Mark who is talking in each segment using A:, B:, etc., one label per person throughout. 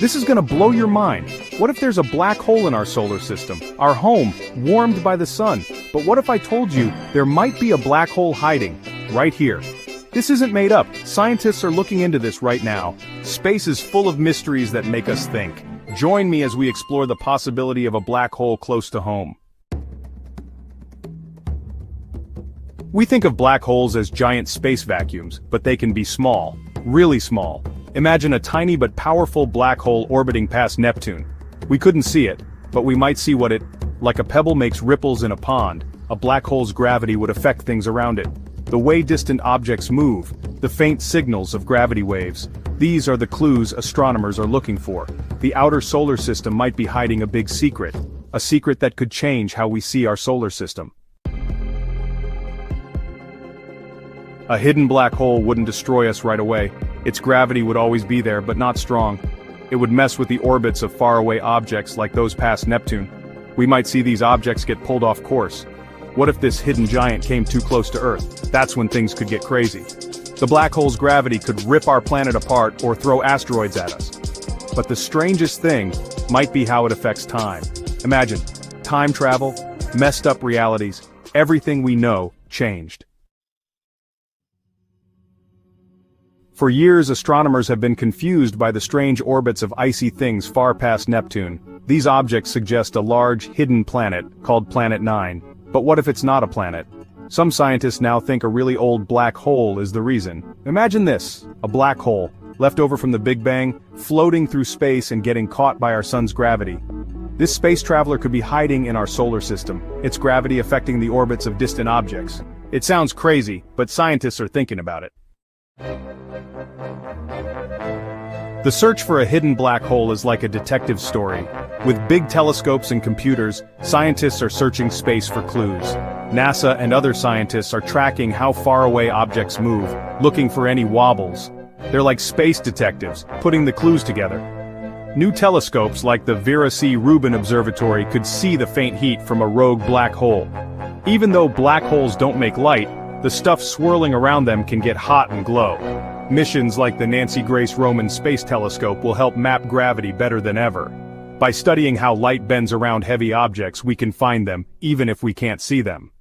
A: This is gonna blow your mind. What if there's a black hole in our solar system, our home, warmed by the sun? But what if I told you there might be a black hole hiding right here? This isn't made up. Scientists are looking into this right now. Space is full of mysteries that make us think. Join me as we explore the possibility of a black hole close to home. We think of black holes as giant space vacuums, but they can be small, really small. Imagine a tiny but powerful black hole orbiting past Neptune. We couldn't see it, but we might see what it, like a pebble makes ripples in a pond, a black hole's gravity would affect things around it. The way distant objects move, the faint signals of gravity waves, these are the clues astronomers are looking for. The outer solar system might be hiding a big secret, a secret that could change how we see our solar system. A hidden black hole wouldn't destroy us right away. Its gravity would always be there, but not strong. It would mess with the orbits of faraway objects like those past Neptune. We might see these objects get pulled off course. What if this hidden giant came too close to Earth? That's when things could get crazy. The black hole's gravity could rip our planet apart or throw asteroids at us. But the strangest thing might be how it affects time. Imagine, time travel, messed up realities, everything we know changed. For years, astronomers have been confused by the strange orbits of icy things far past Neptune. These objects suggest a large, hidden planet, called Planet 9. But what if it's not a planet? Some scientists now think a really old black hole is the reason. Imagine this, a black hole, left over from the Big Bang, floating through space and getting caught by our sun's gravity. This space traveler could be hiding in our solar system, its gravity affecting the orbits of distant objects. It sounds crazy, but scientists are thinking about it. The search for a hidden black hole is like a detective story. With big telescopes and computers, scientists are searching space for clues. NASA and other scientists are tracking how far away objects move, looking for any wobbles. They're like space detectives, putting the clues together. New telescopes like the Vera C. Rubin Observatory could see the faint heat from a rogue black hole. Even though black holes don't make light, the stuff swirling around them can get hot and glow. Missions like the Nancy Grace Roman Space Telescope will help map gravity better than ever. By studying how light bends around heavy objects, we can find them, even if we can't see them.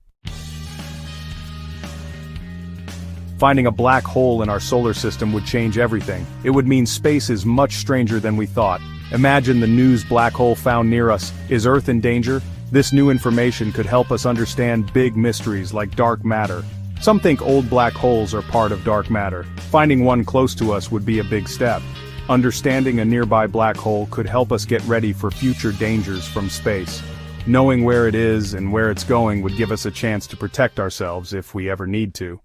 A: Finding a black hole in our solar system would change everything. It would mean space is much stranger than we thought. Imagine the news black hole found near us. Is Earth in danger? This new information could help us understand big mysteries like dark matter. Some think old black holes are part of dark matter. Finding one close to us would be a big step. Understanding a nearby black hole could help us get ready for future dangers from space. Knowing where it is and where it's going would give us a chance to protect ourselves if we ever need to.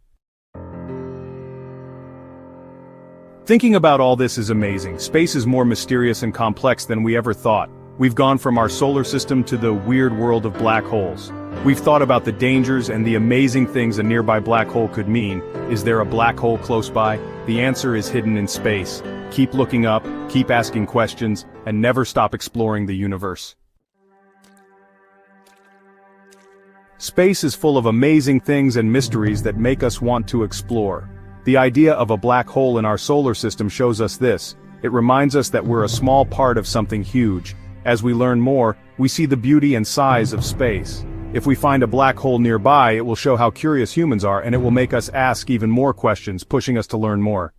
A: Thinking about all this is amazing. Space is more mysterious and complex than we ever thought. We've gone from our solar system to the weird world of black holes. We've thought about the dangers and the amazing things a nearby black hole could mean. Is there a black hole close by? The answer is hidden in space. Keep looking up, keep asking questions, and never stop exploring the universe. Space is full of amazing things and mysteries that make us want to explore. The idea of a black hole in our solar system shows us this. It reminds us that we're a small part of something huge. As we learn more, we see the beauty and size of space. If we find a black hole nearby, it will show how curious humans are, and it will make us ask even more questions, pushing us to learn more.